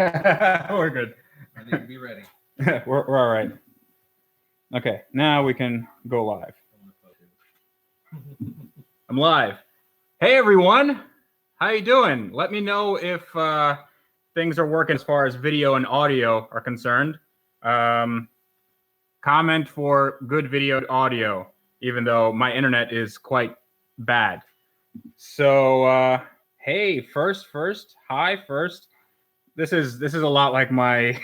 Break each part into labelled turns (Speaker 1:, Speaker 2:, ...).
Speaker 1: We're good.
Speaker 2: I need to be ready.
Speaker 1: we're all right. Okay, now we can go live. I'm live. Hey everyone, how you doing? Let me know if things are working as far as video and audio are concerned. Comment for good video and audio, even though my internet is quite bad. So hey, first, hi, first. This is a lot like my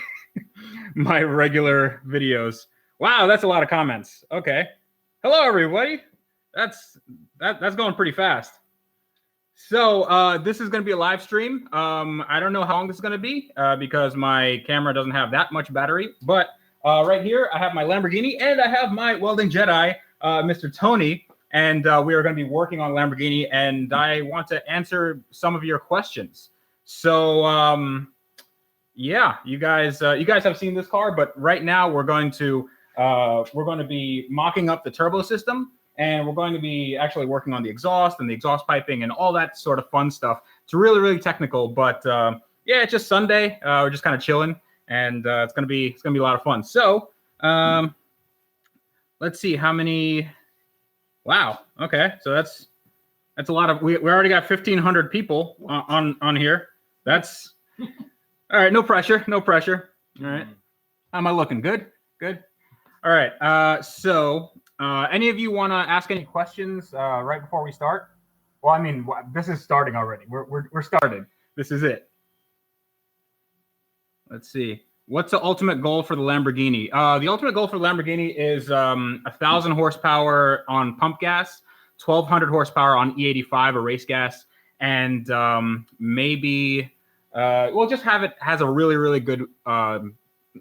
Speaker 1: my regular videos. Wow, that's a lot of comments. Okay, hello everybody. That's going pretty fast. So this is going to be a live stream. I don't know how long this is going to be because my camera doesn't have that much battery. But right here, I have my Lamborghini and I have my welding Jedi, Mr. Tony. And we are going to be working on Lamborghini. And I want to answer some of your questions. So yeah, you guys have seen this car, but right now we're going to be mocking up the turbo system. And we're going to be actually working on the exhaust and the exhaust piping and all that sort of fun stuff. It's really, really technical, but yeah, it's just Sunday. We're just kind of chilling, and it's gonna be a lot of fun. So let's see how many. Wow. Okay, so that's a lot of. We already got 1,500 people on here. That's all right. No pressure. No pressure. All right. How am I looking? Good. Good. All right. So. Any of you want to ask any questions right before we start? Well, I mean, this is starting already. We're started. This is it. Let's see. What's the ultimate goal for the Lamborghini? The ultimate goal for the Lamborghini is 1,000 horsepower on pump gas, 1,200 horsepower on E85 or race gas, and maybe we'll just have it has a really, really good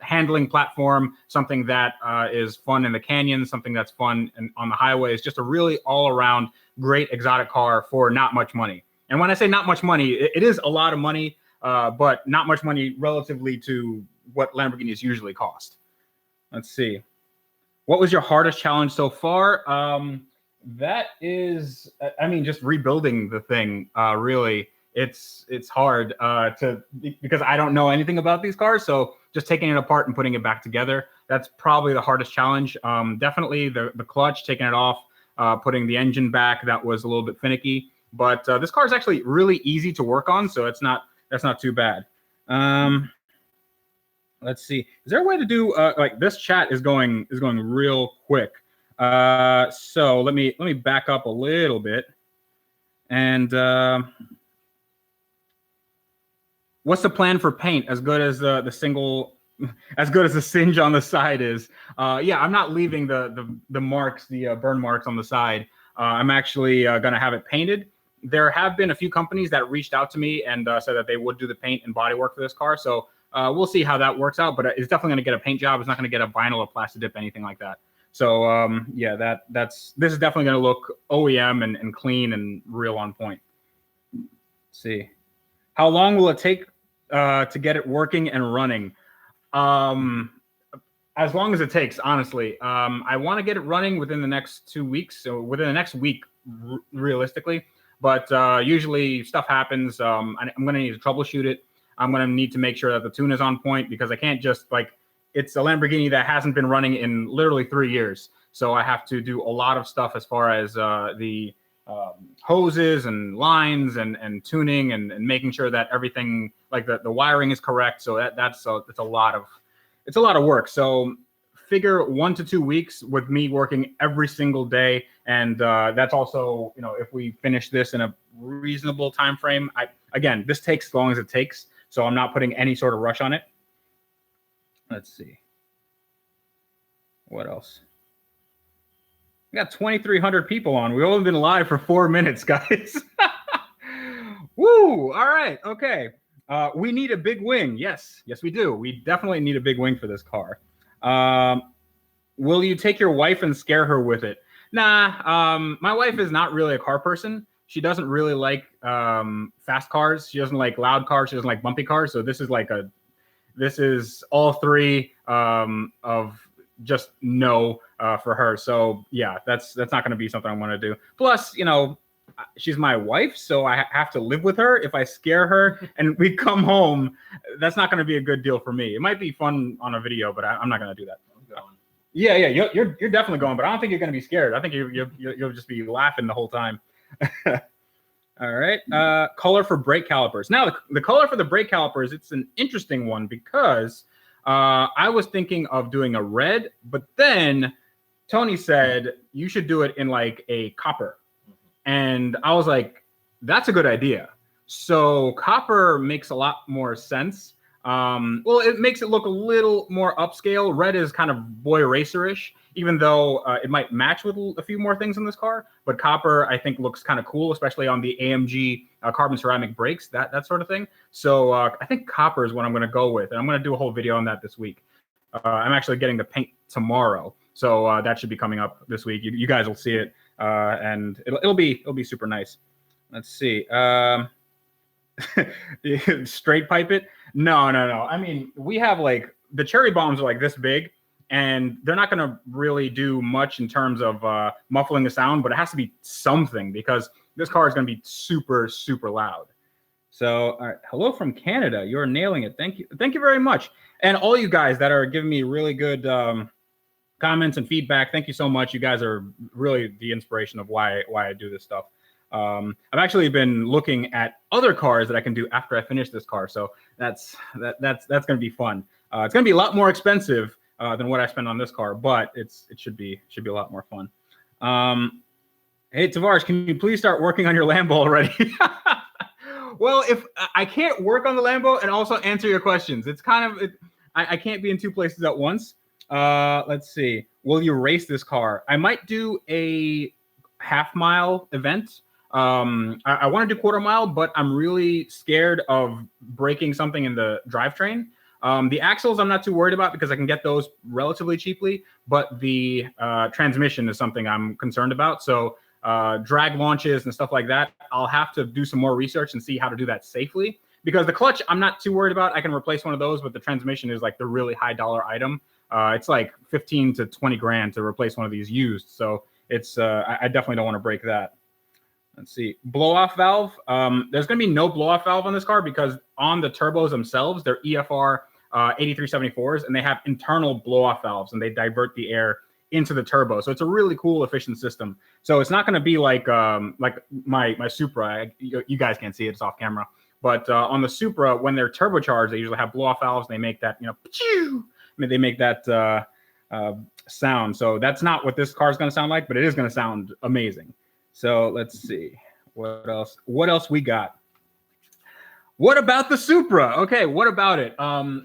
Speaker 1: handling platform, something that is fun in the canyons, something that's fun on the highways, just a really all-around great exotic car for not much money. And when I say not much money, it is a lot of money, but not much money relatively to what Lamborghinis usually cost. Let's see. What was your hardest challenge so far? That is, I mean, just rebuilding the thing, really. It's hard because I don't know anything about these cars. So just taking it apart and putting it back together, that's probably the hardest challenge. Definitely the clutch, taking it off, putting the engine back, that was a little bit finicky. But this car is actually really easy to work on, so that's not too bad. Let's see. Is there a way to do like this? Chat is going real quick. So let me back up a little bit and. What's the plan for paint? As good as the single, as good as the singe on the side is. Yeah, I'm not leaving the marks, the burn marks on the side. I'm actually gonna have it painted. There have been a few companies that reached out to me and said that they would do the paint and bodywork for this car. So we'll see how that works out. But it's definitely gonna get a paint job. It's not gonna get a vinyl or plastic dip, anything like that. So yeah, this is definitely gonna look OEM and clean and real on point. Let's see, how long will it take to get it working and running? As long as it takes, honestly. I want to get it running within the next 2 weeks, so within the next week, realistically. But usually stuff happens. I'm going to need to troubleshoot it. I'm going to need to make sure that the tune is on point because I can't just it's a Lamborghini that hasn't been running in literally 3 years. So I have to do a lot of stuff as far as the hoses and lines and tuning and making sure that everything like the wiring is correct. So it's a lot of work. So figure 1 to 2 weeks with me working every single day. And that's also, if we finish this in a reasonable time frame, again, this takes as long as it takes. So I'm not putting any sort of rush on it. Let's see. What else? We got 2,300 people on. We've only been live for 4 minutes, guys. Woo! All right. Okay. We need a big wing. Yes, we do. We definitely need a big wing for this car. Will you take your wife and scare her with it? Nah. My wife is not really a car person. She doesn't really like fast cars. She doesn't like loud cars. She doesn't like bumpy cars. So this is all three of just no for her. So yeah, that's not going to be something I want to do. Plus, she's my wife, so I have to live with her. If I scare her and we come home, that's not going to be a good deal for me. It might be fun on a video, but I'm not going to do that. Yeah, you're definitely going, but I don't think you're going to be scared. I think you'll just be laughing the whole time. All right. Color for brake calipers. Now, the color for the brake calipers, it's an interesting one because I was thinking of doing a red, but then Tony said you should do it in like a copper. And I was like, that's a good idea. So copper makes a lot more sense. Well, it makes it look a little more upscale. Red is kind of boy racer-ish, even though it might match with a few more things in this car. But copper, I think, looks kind of cool, especially on the AMG carbon ceramic brakes, that sort of thing. So I think copper is what I'm going to go with, and I'm going to do a whole video on that this week. I'm actually getting the paint tomorrow, so that should be coming up this week. You guys will see it, and it'll be super nice. Let's see. Straight pipe it? No. I mean, we have like the cherry bombs are like this big, and they're not going to really do much in terms of muffling the sound, but it has to be something because this car is going to be super, super loud. So, all right. Hello from Canada. You're nailing it. Thank you. Thank you very much. And all you guys that are giving me really good comments and feedback, thank you so much. You guys are really the inspiration of why I do this stuff. I've actually been looking at other cars that I can do after I finish this car, so that's going to be fun. It's going to be a lot more expensive than what I spend on this car, but it should be a lot more fun. Hey Tavarish, can you please start working on your Lambo already? Well, if I can't work on the Lambo and also answer your questions, it's kind of I can't be in two places at once. Let's see. Will you race this car? I might do a half-mile event. I want to do quarter mile, but I'm really scared of breaking something in the drivetrain. The axles I'm not too worried about because I can get those relatively cheaply, but the transmission is something I'm concerned about. So drag launches and stuff like that, I'll have to do some more research and see how to do that safely. Because the clutch, I'm not too worried about. I can replace one of those, but the transmission is like the really high dollar item. It's like 15 to 20 grand to replace one of these used. So it's I definitely don't want to break that. Let's see. Blow-off valve. There's going to be no blow-off valve on this car because on the turbos themselves, they're EFR 8374s, and they have internal blow-off valves, and they divert the air into the turbo. So it's a really cool, efficient system. So it's not going to be like my Supra. You guys can't see it. It's off camera. But on the Supra, when they're turbocharged, they usually have blow-off valves. And they make that, they make that sound. So that's not what this car is going to sound like, but it is going to sound amazing. So let's see what else. What else we got? What about the Supra? Okay, what about it?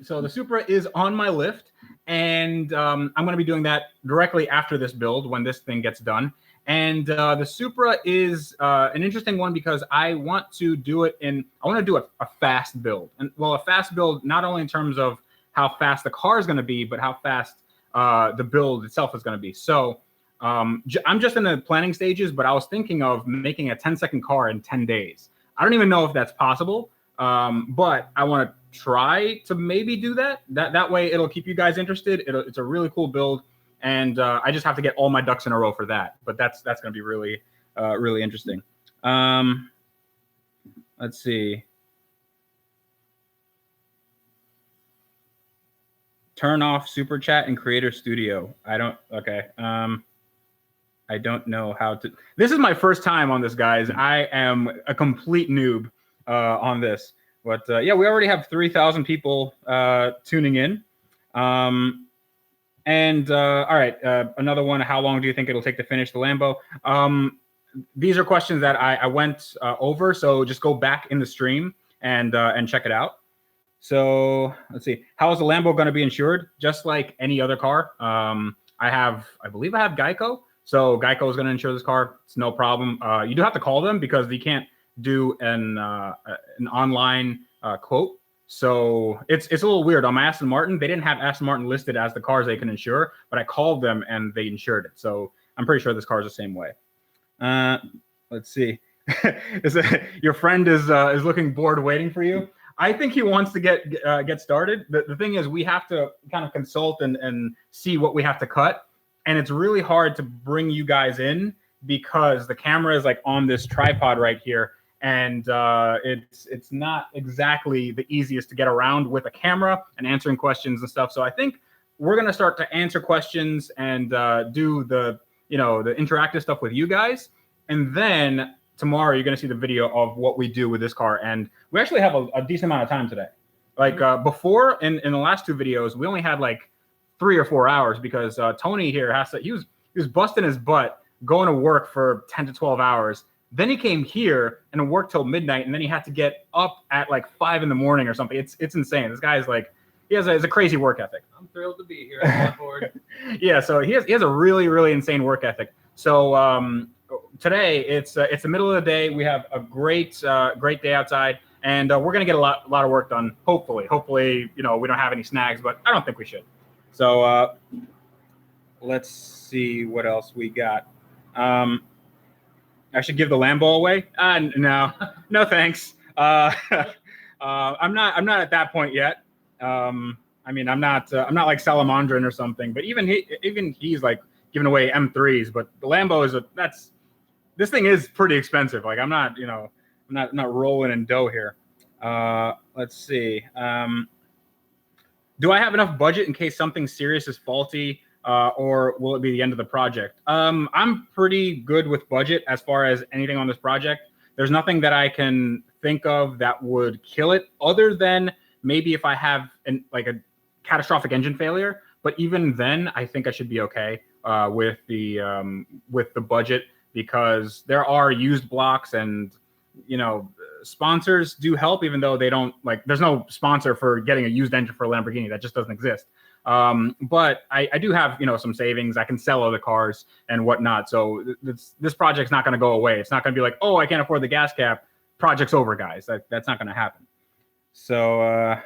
Speaker 1: So the Supra is on my lift, and I'm going to be doing that directly after this build when this thing gets done. And the Supra is an interesting one because I want to do it I want to do a fast build. And well, a fast build not only in terms of how fast the car is going to be, but how fast the build itself is going to be. So I'm just in the planning stages, but I was thinking of making a 10-second car in 10 days. I don't even know if that's possible, but I want to try to maybe do that. That way it'll keep you guys interested. It's a really cool build, and I just have to get all my ducks in a row for that. But that's going to be really, really interesting. Let's see. Turn off Super Chat and Creator Studio. Okay. I don't know how to. This is my first time on this, guys. I am a complete noob on this. But yeah, we already have 3,000 people tuning in. All right, another one. How long do you think it'll take to finish the Lambo? These are questions that I went over, so just go back in the stream and check it out. So let's see. How is the Lambo going to be insured? Just like any other car. I believe I have Geico. So Geico is going to insure this car. It's no problem. You do have to call them because you can't do an online quote. So it's a little weird. On my Aston Martin, they didn't have Aston Martin listed as the cars they can insure, but I called them and they insured it. So I'm pretty sure this car is the same way. Let's see. Your friend is looking bored waiting for you. I think he wants to get started. The thing is, we have to kind of consult and see what we have to cut. And it's really hard to bring you guys in because the camera is like on this tripod right here, and it's not exactly the easiest to get around with a camera and answering questions and stuff. So I think we're gonna start to answer questions and do the the interactive stuff with you guys, and then tomorrow you're gonna see the video of what we do with this car. And we actually have a decent amount of time today. Like before in the last two videos, we only had like 3 or 4 hours because Tony here he was busting his butt going to work for 10 to 12 hours. Then he came here and worked till midnight, and then he had to get up at like 5 in the morning or something. It's insane. This guy is like, he has a crazy work ethic.
Speaker 2: I'm thrilled to be here. I'm on board.
Speaker 1: Yeah, so he has a really, really insane work ethic. So today it's the middle of the day. We have a great day outside, and we're gonna get a lot of work done. Hopefully, we don't have any snags, but I don't think we should. So let's see what else we got. I should give the Lambo away. No thanks. I'm not at that point yet. I mean, I'm not like Salamandrin or something, but even he's like giving away M3s, but the Lambo this thing is pretty expensive. Like I'm not rolling in dough here. Let's see. Do I have enough budget in case something serious is faulty, or will it be the end of the project? I'm pretty good with budget as far as anything on this project. There's nothing that I can think of that would kill it, other than maybe if I have a catastrophic engine failure. But even then, I think I should be okay with the budget, because there are used blocks, and sponsors do help, even though they don't there's no sponsor for getting a used engine for a Lamborghini. That just doesn't exist. But I do have some savings. I can sell other cars and whatnot. So this project's not going to go away. It's not going to be like, oh, I can't afford the gas cap, project's over, guys. That's not going to happen. So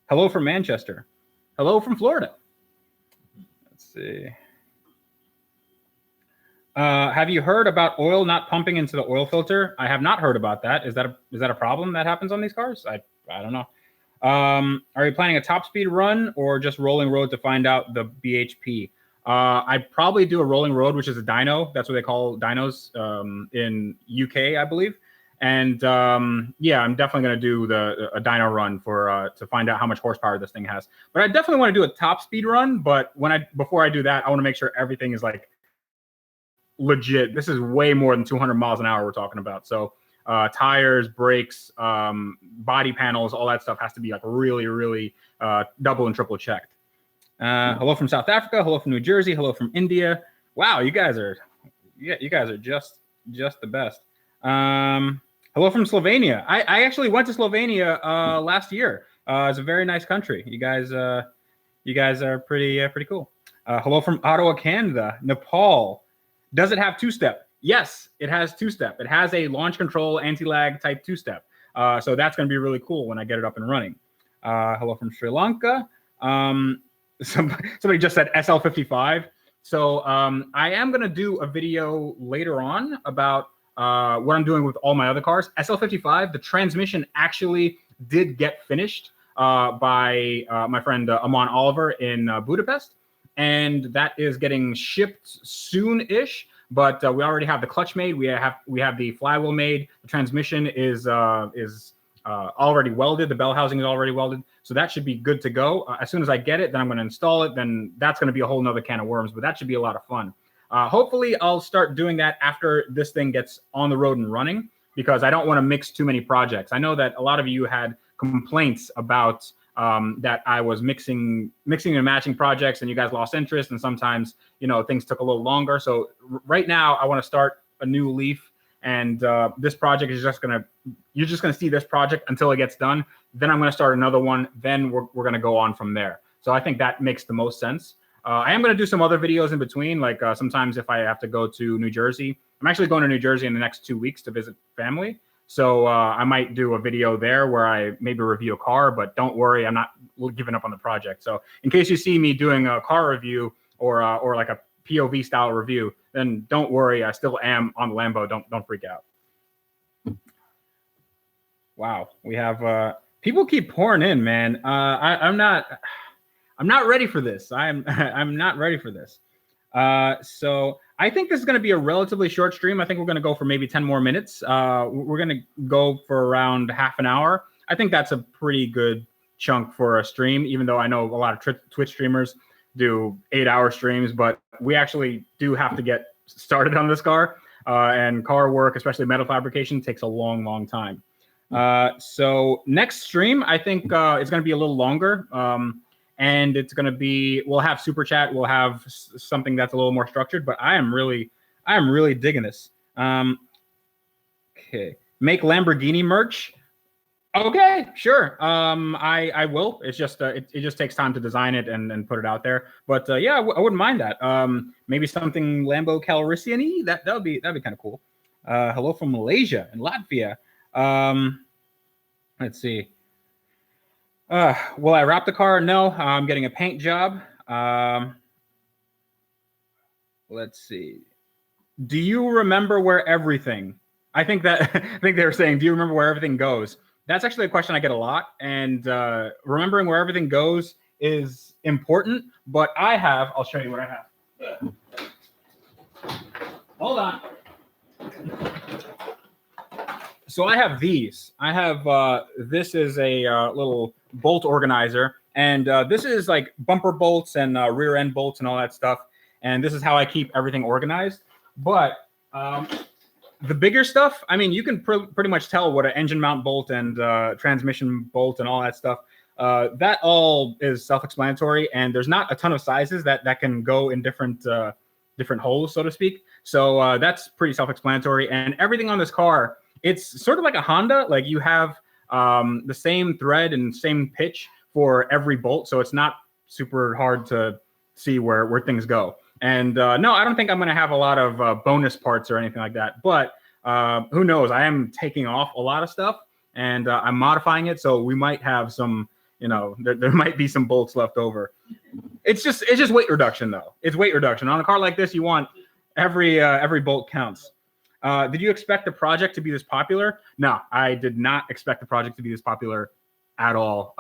Speaker 1: hello from Manchester. Hello from Florida. Let's see. Have you heard about oil not pumping into the oil filter? I have not heard about that. Is that a problem that happens on these cars? I don't know. Are you planning a top speed run or just rolling road to find out the BHP? I'd probably do a rolling road, which is a dyno. That's what they call dynos in UK, I believe. And yeah, I'm definitely going to do a dyno run to find out how much horsepower this thing has. But I definitely want to do a top speed run. But before I do that, I want to make sure everything is like legit. This is way more than 200 miles an hour we're talking about. So tires, brakes, body panels, all that stuff has to be like really, really double and triple checked. Hello from South Africa. Hello from New Jersey. Hello from India. Wow, you guys are just the best. Hello from Slovenia. I actually went to Slovenia last year. It's a very nice country. You guys are pretty cool. Hello from Ottawa, Canada. Nepal. Does it have two-step? Yes, it has two-step. It has a launch control anti-lag type two-step. So that's going to be really cool when I get it up and running. Hello from Sri Lanka. Somebody just said SL55. So I am going to do a video later on about what I'm doing with all my other cars. SL55, the transmission actually did get finished by my friend Amon Oliver in Budapest. And that is getting shipped soon-ish. But we already have the clutch made. We have the flywheel made. The transmission is already welded. The bell housing is already welded. So that should be good to go. As soon as I get it, then I'm going to install it. Then that's going to be a whole nother can of worms. But that should be a lot of fun. Hopefully, I'll start doing that after this thing gets on the road and running, because I don't want to mix too many projects. I know that a lot of you had complaints about that I was mixing and matching projects, and you guys lost interest, and sometimes things took a little longer. So right now I want to start a new leaf, and this project is you're just gonna see this project until it gets done. Then I'm gonna start another one. Then we're gonna go on from there. So I think that makes the most sense. I am gonna do some other videos in between, like sometimes if I have to go to New Jersey. I'm actually going to New Jersey in the next 2 weeks to visit family. So I might do a video there where I maybe review a car, but don't worry, I'm not giving up on the project. So in case you see me doing a car review or like a POV style review, then don't worry, I still am on the Lambo. Don't freak out. Wow, we have people keep pouring in, man. I'm not ready for this. I'm not ready for this. So I think this is going to be a relatively short stream. I think we're going to go for maybe 10 more minutes. We're going to go for around half an hour. I think that's a pretty good chunk for a stream, even though I know a lot of Twitch streamers do 8-hour streams, but we actually do have to get started on this car. And car work, especially metal fabrication, takes a long, long time. So next stream, I think it's going to be a little longer. And it's going to be, we'll have super chat. We'll have something that's a little more structured, but I am really digging this. Okay. Make Lamborghini merch. Okay, sure. I will. It's just, it just takes time to design it and put it out there. But yeah, I wouldn't mind that. Maybe something Lambo Calrissian-y. That'd be kind of cool. Hello from Malaysia and Latvia. Let's see. Will I wrap the car? No, I'm getting a paint job. Let's see. Do you remember where everything? I think they were saying, do you remember where everything goes? That's actually a question I get a lot. And remembering where everything goes is important. But I'll show you what I have. Hold on. So I have these. I have, this is a little bolt organizer. And this is like bumper bolts and rear end bolts and all that stuff. And this is how I keep everything organized. But the bigger stuff, I mean, you can pretty much tell what an engine mount bolt and transmission bolt and all that stuff. That all is self-explanatory. And there's not a ton of sizes that can go in different holes, so to speak. So that's pretty self-explanatory. And everything on this car, it's sort of like a Honda. Like you have the same thread and same pitch for every bolt. So it's not super hard to see where things go. And no, I don't think I'm going to have a lot of bonus parts or anything like that. But who knows? I am taking off a lot of stuff and I'm modifying it. So we might have some, you know, there might be some bolts left over. It's just weight reduction, though. It's weight reduction. On a car like this, you want every bolt counts. Did you expect the project to be this popular? No, I did not expect the project to be this popular at all.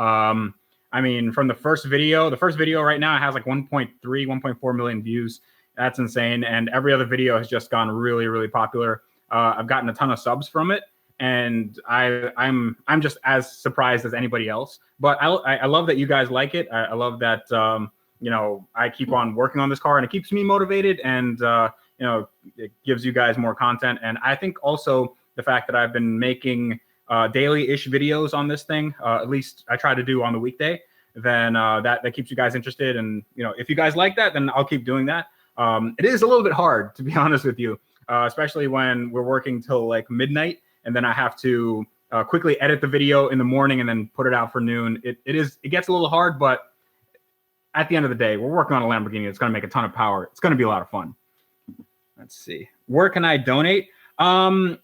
Speaker 1: I mean, from the first video right now has like 1.3, 1.4 million views. That's insane. And every other video has just gone really, really popular. I've gotten a ton of subs from it. And I'm just as surprised as anybody else. But I love that you guys like it. I love that, you know, I keep on working on this car and it keeps me motivated and, you know, it gives you guys more content. And I think also the fact that I've been making daily-ish videos on this thing, at least I try to do on the weekday, then that keeps you guys interested. And, you know, if you guys like that, then I'll keep doing that. It is a little bit hard, to be honest with you, especially when we're working till like midnight and then I have to quickly edit the video in the morning and then put it out for noon. It gets a little hard, but at the end of the day, we're working on a Lamborghini. It's going to make a ton of power. It's going to be a lot of fun. Let's see. Where can I donate? Don't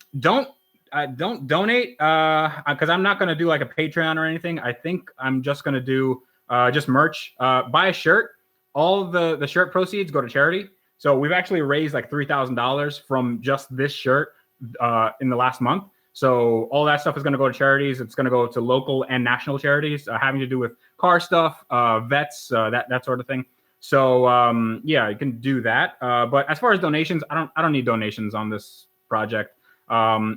Speaker 1: donate because I'm not going to do like a Patreon or anything. I think I'm just going to do just merch. Buy a shirt. All the shirt proceeds go to charity. So we've actually raised like $3,000 from just this shirt in the last month. So all that stuff is going to go to charities. It's going to go to local and national charities having to do with car stuff, vets, that sort of thing. So yeah, you can do that. But as far as donations, I don't need donations on this project.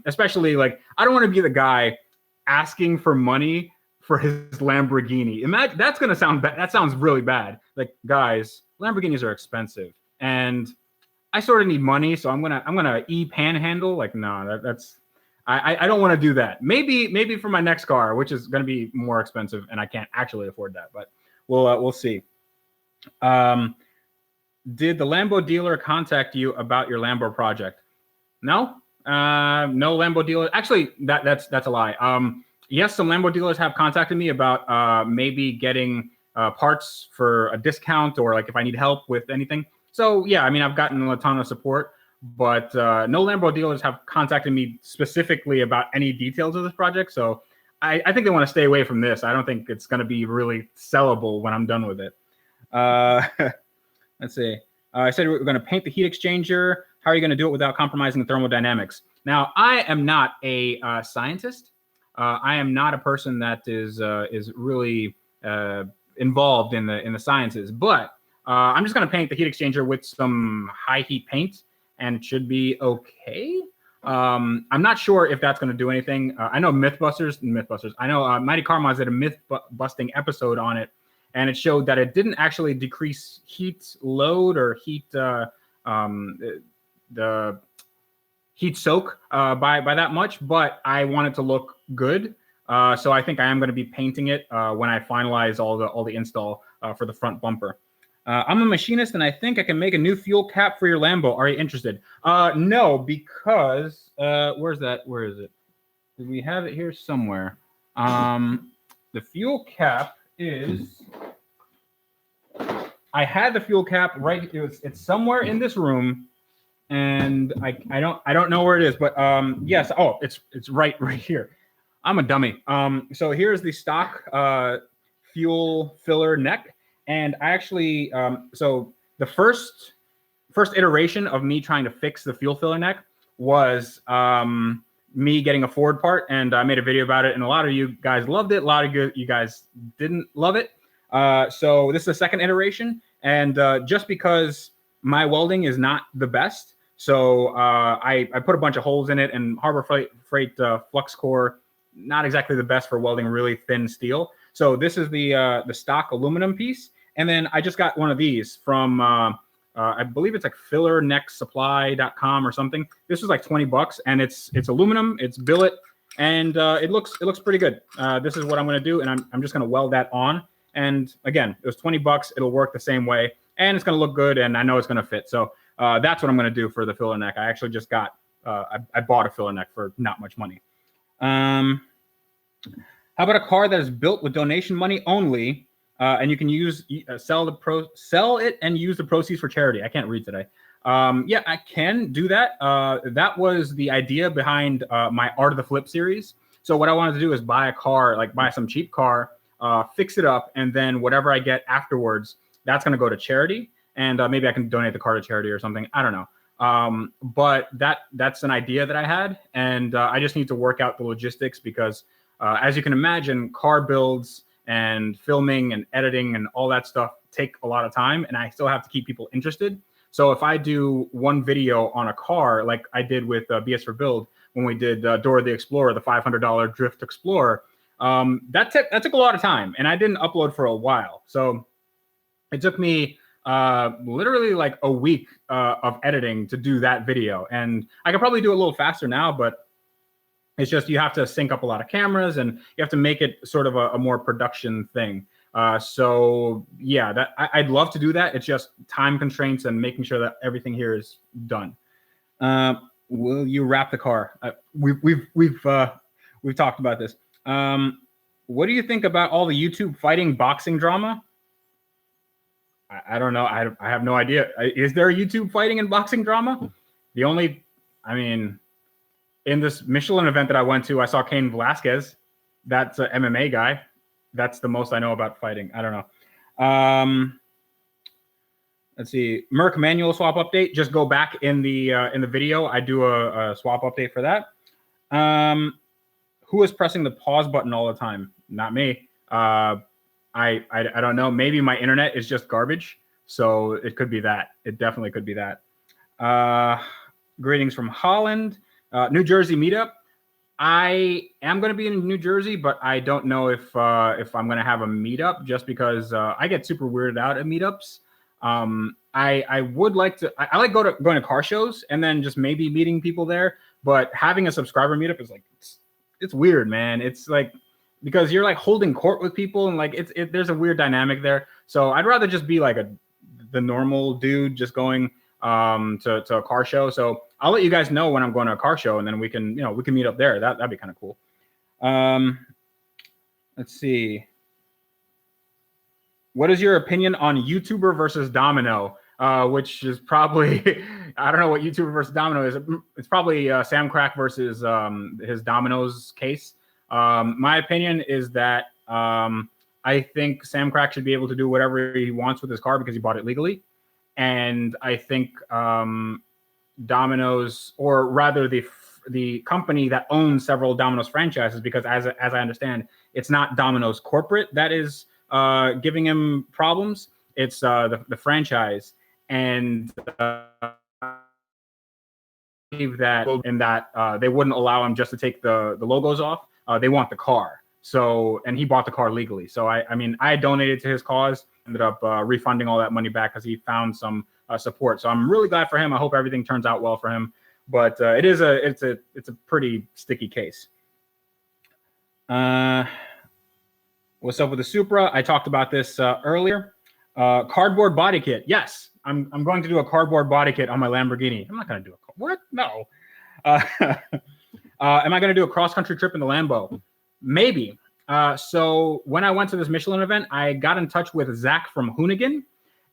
Speaker 1: Especially like I don't want to be the guy asking for money for his Lamborghini. Imagine that's gonna sound bad. That sounds really bad. Like guys, Lamborghinis are expensive, and I sort of need money, so I'm gonna panhandle. Like no, I don't want to do that. Maybe for my next car, which is gonna be more expensive, and I can't actually afford that. But we'll see. Did the Lambo dealer contact you about your Lambo project? No, no Lambo dealer. Actually, that's a lie. Yes, some Lambo dealers have contacted me about maybe getting parts for a discount or like if I need help with anything. So yeah, I mean, I've gotten a ton of support, but no Lambo dealers have contacted me specifically about any details of this project. So I think they want to stay away from this. I don't think it's going to be really sellable when I'm done with it. Let's see. I said we're going to paint the heat exchanger. How are you going to do it without compromising the thermodynamics? Now, I am not a scientist. I am not a person that is really involved in the sciences. But I'm just going to paint the heat exchanger with some high heat paint, and it should be okay. I'm not sure if that's going to do anything. I know Mythbusters. I know Mighty Carmaz did a myth busting episode on it, and it showed that it didn't actually decrease heat load or heat the heat soak by that much, but I want it to look good. So I think I am going to be painting it when I finalize all the install for the front bumper. I'm a machinist, and I think I can make a new fuel cap for your Lambo. Are you interested? No, because where's that? Where is it? Do we have it here somewhere? The fuel cap is. I had the fuel cap right. It's somewhere in this room, and I don't know where it is, but yes. Oh, it's right here. I'm a dummy. So here's the stock fuel filler neck. And I actually, so the first iteration of me trying to fix the fuel filler neck was me getting a Ford part, and I made a video about it, and a lot of you guys loved it. A lot of you guys didn't love it. So this is the second iteration, and just because my welding is not the best, so I put a bunch of holes in it, and Harbor Freight flux core, not exactly the best for welding really thin steel. So this is the stock aluminum piece, and then I just got one of these from I believe it's like fillernecksupply.com or something. This was like 20 bucks, and it's aluminum, it's billet, and it looks pretty good. This is what I'm going to do, and I'm just going to weld that on. And again, it was 20 bucks. It'll work the same way, and it's going to look good, and I know it's going to fit. So that's what I'm going to do for the filler neck. I actually just got I bought a filler neck for not much money. How about a car that is built with donation money only, and you can sell it and use the proceeds for charity? I can't read today. Yeah, I can do that. That was the idea behind my Art of the Flip series. So what I wanted to do is buy a car, like buy some cheap car, fix it up, and then whatever I get afterwards, that's going to go to charity, and maybe I can donate the car to charity or something. I don't know. But that's an idea that I had, and I just need to work out the logistics because, as you can imagine, car builds and filming and editing and all that stuff take a lot of time, and I still have to keep people interested. So if I do one video on a car, like I did with BS for Build when we did Dora the Explorer, the $500 Drift Explorer, that took a lot of time, and I didn't upload for a while. So it took me literally like a week of editing to do that video, and I could probably do it a little faster now, but it's just you have to sync up a lot of cameras, and you have to make it sort of a more production thing. So yeah, I'd love to do that. It's just time constraints and making sure that everything here is done. Will you wrap the car? We've talked about this. What do you think about all the YouTube fighting boxing drama? I don't know. I have no idea. Is there YouTube fighting and boxing drama? I mean, in this Michelin event that I went to, I saw Cain Velasquez. That's an MMA guy. That's the most I know about fighting. I don't know. Let's see. Merc manual swap update. Just go back in the video. I do a swap update for that. Who is pressing the pause button all the time? Not me. I don't know. Maybe my internet is just garbage. So it could be that. It definitely could be that. Greetings from Holland. New Jersey meetup. I am going to be in New Jersey, but I don't know if I'm going to have a meetup, just because I get super weirded out at meetups. I would like to. I like going to car shows and then just maybe meeting people there. But having a subscriber meetup is like it's weird, man. It's like because you're like holding court with people, and like there's a weird dynamic there. So I'd rather just be like the normal dude just going to a car show. So I'll let you guys know when I'm going to a car show, and then we can meet up there. That'd be kind of cool. Let's see. What is your opinion on YouTuber versus Domino? Which is probably I don't know what YouTuber versus Domino is. It's probably Sam Crack versus his Domino's case. My opinion is that I think Sam Crack should be able to do whatever he wants with his car because he bought it legally. And I think Domino's, or rather the company that owns several Domino's franchises, because as I understand, it's not Domino's corporate that is giving him problems. It's the franchise. And that in that they wouldn't allow him just to take the logos off. They want the car. So, and he bought the car legally. So I mean, I donated to his cause, ended up refunding all that money back because he found some support. So I'm really glad for him. I hope everything turns out well for him. But it's a pretty sticky case. What's up with the Supra? I talked about this earlier. Cardboard body kit. Yes, I'm going to do a cardboard body kit on my Lamborghini. I'm not going to do what? No. Am I going to do a cross-country trip in the Lambo? Maybe. So when I went to this Michelin event, I got in touch with Zach from Hoonigan,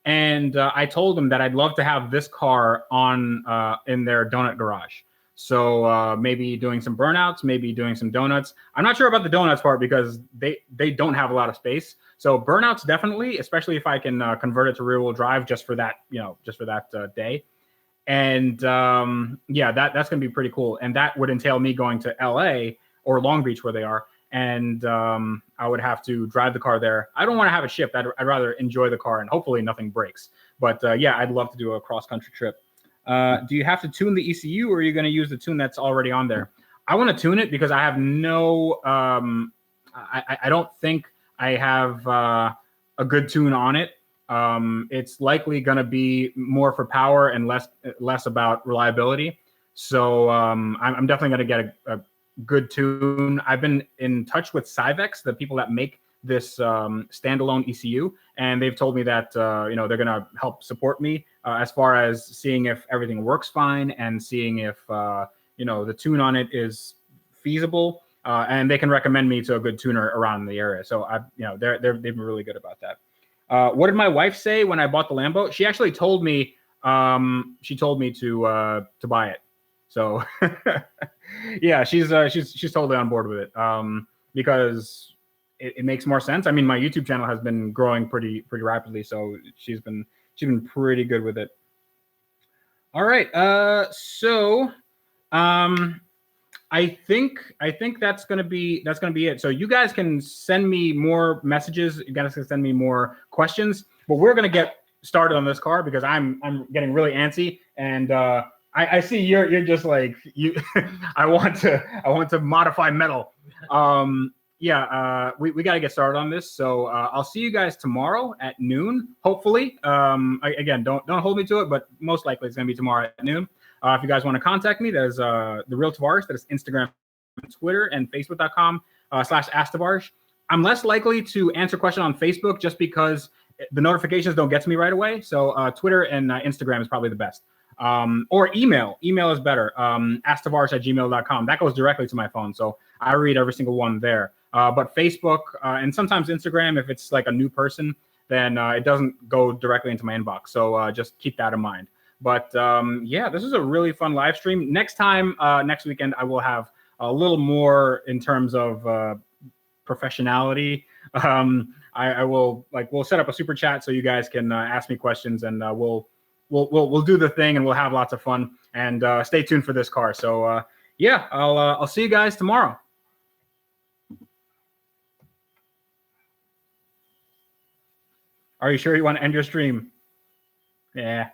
Speaker 1: and I told him that I'd love to have this car on in their donut garage. So maybe doing some burnouts, maybe doing some donuts. I'm not sure about the donuts part because they don't have a lot of space. So burnouts definitely, especially if I can convert it to rear-wheel drive just for that, day. And yeah, that's going to be pretty cool. And that would entail me going to LA or Long Beach where they are. And I would have to drive the car there. I don't want to have it shipped. I'd rather enjoy the car and hopefully nothing breaks. But yeah, I'd love to do a cross-country trip. Do you have to tune the ECU or are you going to use the tune that's already on there? I want to tune it because I have no, I don't think I have a good tune on it. It's likely going to be more for power and less about reliability. So I'm definitely going to get a good tune. I've been in touch with Cyvex, the people that make this standalone ECU, and they've told me that they're going to help support me as far as seeing if everything works fine and seeing if the tune on it is feasible, and they can recommend me to a good tuner around the area. So they've been really good about that. What did my wife say when I bought the Lambo? She actually told me to buy it. So yeah, she's totally on board with it because it makes more sense. I mean, my YouTube channel has been growing pretty rapidly, so she's been pretty good with it. All right, so I think that's gonna be it. So you guys can send me more messages. You guys can send me more questions. But we're gonna get started on this car because I'm getting really antsy, and I see you're just like you. I want to modify metal. Yeah, we got to get started on this. So I'll see you guys tomorrow at noon, hopefully. Again, don't hold me to it, but most likely it's gonna be tomorrow at noon. If you guys want to contact me, there's the Real Tavarish. That is Instagram, Twitter, and Facebook.com/AskTavarish. I'm less likely to answer questions on Facebook just because the notifications don't get to me right away. So Twitter and Instagram is probably the best. Or email. Email is better. AskTavarish@gmail.com. That goes directly to my phone. So I read every single one there. But Facebook and sometimes Instagram, if it's like a new person, then it doesn't go directly into my inbox. So just keep that in mind. But yeah, this is a really fun live stream. Next time, next weekend, I will have a little more in terms of professionality. I will we'll set up a super chat so you guys can ask me questions, and we'll do the thing, and we'll have lots of fun. And stay tuned for this car. So yeah, I'll see you guys tomorrow. Are you sure you want to end your stream? Yeah.